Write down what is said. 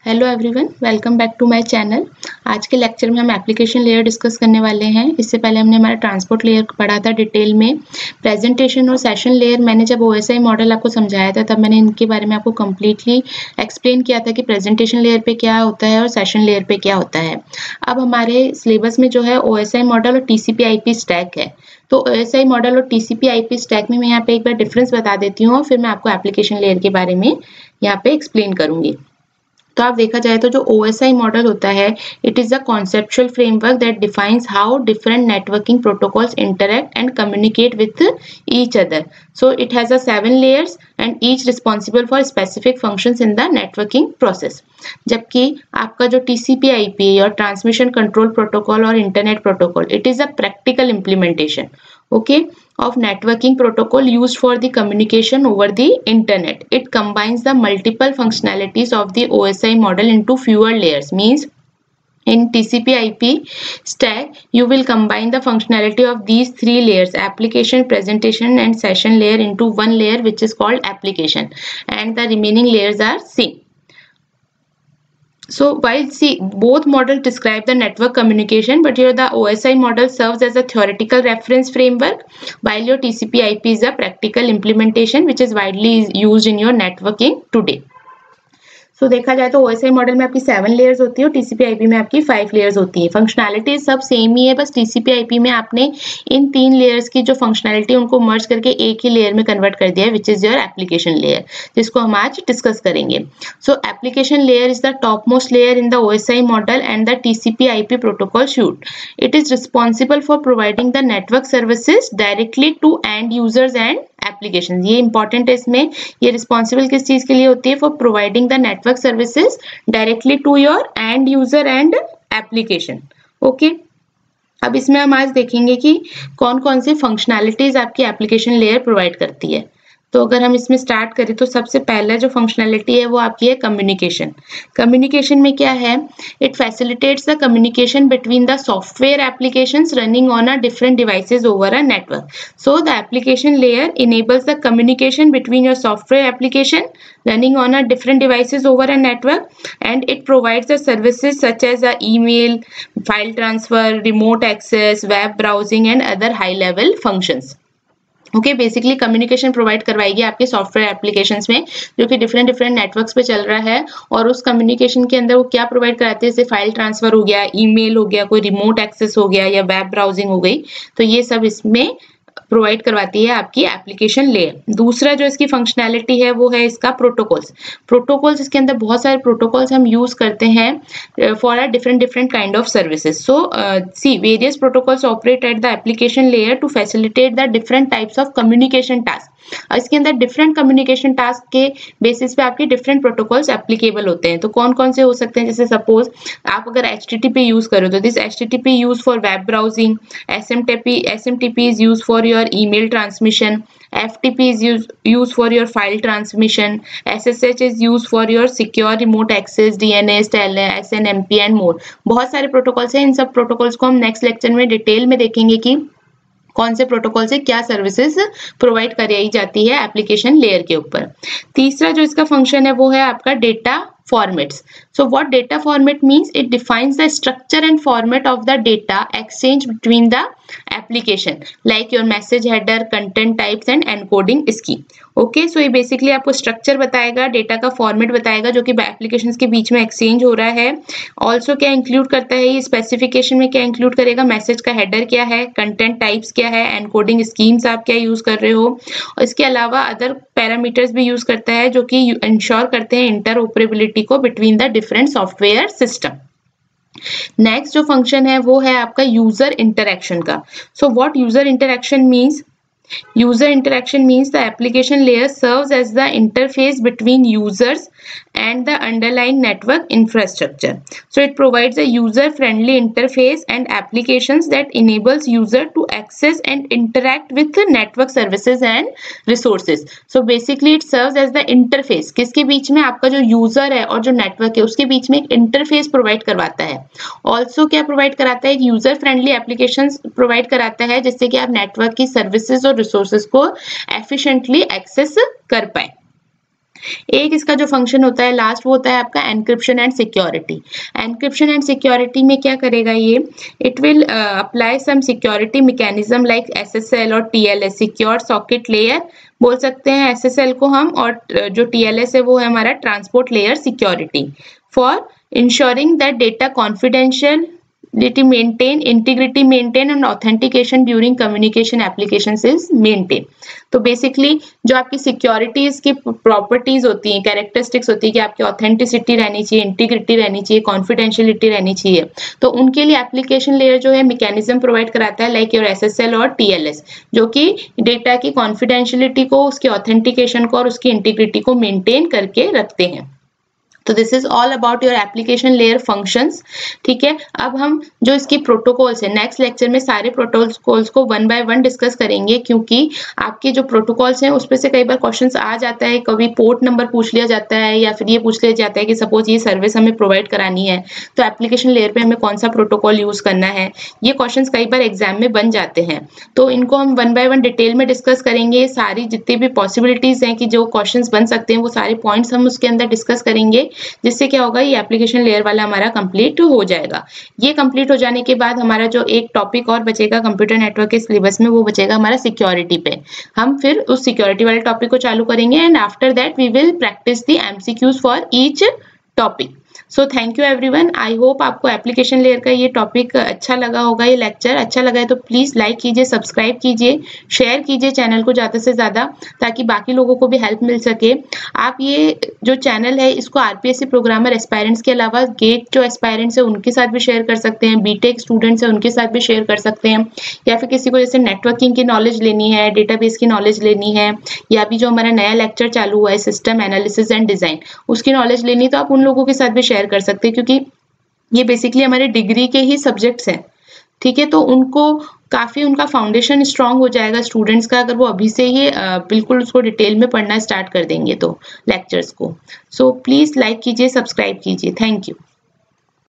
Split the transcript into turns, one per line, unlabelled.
Hello everyone, welcome back to my channel. आज के lecture में हम एप्लीकेशन लेयर डिस्कस करने वाले हैं। इससे पहले हमने हमारा ट्रांसपोर्ट लेयर पढ़ा था डिटेल में। प्रेजेंटेशन और सेशन लेयर मैंने जब OSI मॉडल आपको समझाया था तब मैंने इनके बारे में आपको कम्प्लीटली एक्सप्लेन किया था कि प्रेजेंटेशन लेयर पे क्या होता है और सेशन लेयर पे क्या होता है। अब हमारे सिलेबस में जो है OSI मॉडल और TCP/IP स्टैक है। तो OSI मॉडल और TCP/IP स्टैक में मैं यहाँ पे एक बार डिफरेंस बता देती हूँ और फिर मैं आपको एप्लीकेशन लेयर के बारे में यहाँ पे एक्सप्लेन करूंगी। तो आप देखा जाए तो जो OSI मॉडल होता है, it is a conceptual framework that defines how different networking protocols interact and communicate with each other. So it has a 7 layers and each responsible for specific functions in the networking process. जबकि आपका जो TCP/IP और transmission control protocol और internet protocol, it is a practical implementation of networking protocol used for the communication over the internet. It combines the multiple functionalities of the OSI model into fewer layers. Means in TCP/IP stack, you will combine the functionality of these 3 layers: application, presentation, and session layer into one layer, which is called application, and the remaining layers are same. So while both models describe the network communication, but here the OSI model serves as a theoretical reference framework, while your TCP/IP is a practical implementation which is widely used in your networking today. सो देखा जाए तो OSI model में आपकी 7 layers होती है और TCP/IP में आपकी 5 लेयर्स होती है। फंक्शनैलिटी सब सेम ही है, बस TCP/IP में आपने इन 3 लेयर्स की जो फंक्शनैलिटी उनको मर्ज करके एक ही लेयर में कन्वर्ट कर दिया है, which is your application layer, जिसको हम आज डिस्कस करेंगे। So application layer is the top most layer in the OSI model and the TCP/IP protocol suite. It is responsible for providing the network services directly to end users and application. ये important है, इसमें ये responsible किस चीज के लिए होती है? For providing the network services directly to your end user and application. Okay, अब इसमें हम आज देखेंगे कि कौन कौन सी फंक्शनैलिटीज आपकी एप्लीकेशन लेयर प्रोवाइड करती है। तो अगर हम इसमें स्टार्ट करें तो सबसे पहला जो फंक्शनैलिटी है वो आपकी है कम्युनिकेशन. कम्युनिकेशन में क्या है? It facilitates the communication between the software applications running on a different devices over a network. So the application layer enables the communication between your software application running on a different devices over a network, and it provides the services such as email, file transfer, remote access, web browsing and other high level functions. Okay, basically communication provide करवाएगी आपके software applications में जो कि different networks पे चल रहा है, और उस कम्युनिकेशन के अंदर वो क्या प्रोवाइड कराते हैं? जैसे फाइल ट्रांसफर हो गया, ईमेल हो गया, कोई रिमोट एक्सेस हो गया या वेब ब्राउजिंग हो गई, तो ये सब इसमें प्रोवाइड करवाती है आपकी एप्लीकेशन लेयर. दूसरा जो इसकी फंक्शनैलिटी है वो है इसका प्रोटोकॉल्स. प्रोटोकॉल्स, इसके अंदर बहुत सारे प्रोटोकॉल्स हम यूज करते हैं for a different kind of services. So see various protocols operate at the application layer to facilitate the different types of communication task. इसके अंदर डिफरेंट कम्युनिकेशन टास्क के बेसिस पे आपके डिफरेंट प्रोटोकॉल्स एप्लीकेबल होते हैं. तो कौन कौन से हो सकते हैं? जैसे सपोज आप अगर HTTP यूज करो तो this HTTP use for web browsing, SMTP is used for your email transmission, FTP is used for your file transmission, SSH is used for your secure remote access, DNS, SNMP and more. बहुत सारे protocols हैं. इन सब protocols को हम next lecture में detail में देखेंगे कि कौन से प्रोटोकॉल से क्या सर्विसेज प्रोवाइड कराई जाती है एप्लीकेशन लेयर के ऊपर. तीसरा जो इसका फंक्शन है वो है आपका data formats. So what data format means? It defines the structure and format of the data exchange between the application, like your message header, content types and encoding scheme. Okay, so ये basically आपको structure बताएगा, data का format बताएगा जो कि application के बीच में exchange हो रहा है. ऑल्सो क्या इंक्लूड करता है ये स्पेसिफिकेशन में? क्या इंक्लूड करेगा? मैसेज का हेडर क्या है, कंटेंट टाइप्स क्या है, एनकोडिंग स्कीम्स आप क्या यूज कर रहे हो, और इसके अलावा अदर पैरामीटर्स भी यूज करता है जो कि इंश्योर करते हैं इंटरऑपरेबिलिटी को between the different software system. Next जो फंक्शन है वो है आपका यूजर इंटरेक्शन का. So what user interaction means? User interaction means the application layer serves as the interface between users and the underlying network infrastructure. So it provides a user-friendly interface and applications that enables user to access and interact with the network services and resources. So basically it serves as the interface. किसके बीच में? आपका जो user है और जो network है उसके बीच में एक interface provide करवाता है. Also क्या provide कराता है? एक user-friendly applications provide कराता है जिससे कि आप network की services और रिसोर्सेज को एफिशिएंटली एक्सेस कर पाए. एक इसका जो फंक्शन होता है लास्ट वो होता है आपका encryption and security. Encryption and security में क्या करेगा ये, it will apply some security mechanism like SSL और TLS, सिक्योर सॉकेट लेयर बोल सकते हैं SSL को हम, और जो TLS है वो है हमारा transport layer security, for ensuring that data confidential maintain integrity maintain and authentication during communication applications is maintain। तो बेसिकली जो आपकी सिक्योरिटीज की प्रॉपर्टीज होती हैं, कैरेक्टरिस्टिक्स होती है कि आपकी ऑथेंटिसिटी रहनी चाहिए, इंटीग्रिटी रहनी चाहिए, कॉन्फिडेंशियलिटी रहनी चाहिए, तो उनके लिए एप्लीकेशन लेयर जो है मैकेनिज्म प्रोवाइड कराता है लाइक योर SSL और TLS, जो कि डेटा की कॉन्फिडेंशियलिटी को, उसकी ऑथेंटिकेशन को और उसकी इंटीग्रिटी को मेंटेन करके रखते हैं। तो this is all about your application layer functions. ठीक है, अब हम जो इसकी प्रोटोकॉल्स है नेक्स्ट लेक्चर में सारे प्रोटोकॉल्स को वन बाय वन डिस्कस करेंगे, क्योंकि आपके जो प्रोटोकॉल्स हैं उस पे से कई बार क्वेश्चंस आ जाता है, कभी पोर्ट नंबर पूछ लिया जाता है या फिर ये पूछ लिया जाता है कि सपोज ये सर्विस हमें प्रोवाइड करानी है तो एप्लीकेशन लेयर पे हमें कौन सा प्रोटोकॉल यूज करना है, ये क्वेश्चंस कई बार एग्जाम में बन जाते हैं। तो इनको हम वन बाय वन डिटेल में डिस्कस करेंगे, सारी जितनी भी पॉसिबिलिटीज हैं कि जो क्वेश्चंस बन सकते हैं वो सारे पॉइंट्स हम उसके अंदर डिस्कस करेंगे, जिससे क्या होगा ये एप्लीकेशन लेयर वाला हमारा कंप्लीट हो जाएगा। ये कंप्लीट हो जाने के बाद हमारा जो एक टॉपिक और बचेगा कंप्यूटर नेटवर्क के सिलेबस में, वो बचेगा हमारा सिक्योरिटी पे। हम फिर उस सिक्योरिटी वाले टॉपिक को चालू करेंगे and after that we will practice the MCQs for each topic. So thank you everyone, I hope आपको एप्लीकेशन लेयर का ये टॉपिक अच्छा लगा होगा, ये लेक्चर अच्छा लगा है तो प्लीज लाइक कीजिए, सब्सक्राइब कीजिए, शेयर कीजिए चैनल को ज़्यादा से ज़्यादा, ताकि बाकी लोगों को भी हेल्प मिल सके। आप ये जो चैनल है इसको RPSC प्रोग्रामर एस्पायरेंट्स के अलावा गेट जो एस्पायरेंट्स है उनके साथ भी शेयर कर सकते हैं, BTech स्टूडेंट्स है उनके साथ भी शेयर कर सकते हैं, या फिर किसी को जैसे नेटवर्किंग की नॉलेज लेनी है, डेटाबेस की नॉलेज लेनी है, या भी जो हमारा नया लेक्चर चालू हुआ है सिस्टम एनालिसिस एंड डिजाइन, उसकी नॉलेज लेनी, तो आप उन लोगों के साथ भी शेयर कर सकते हैं, क्योंकि ये बेसिकली हमारे डिग्री के ही सब्जेक्ट्स हैं। ठीक है, तो उनको काफ़ी उनका फाउंडेशन स्ट्रांग हो जाएगा स्टूडेंट्स का, अगर वो अभी से ही बिल्कुल उसको डिटेल में पढ़ना स्टार्ट कर देंगे तो लेक्चर्स को। सो प्लीज़ लाइक कीजिए, सब्सक्राइब कीजिए। Thank you.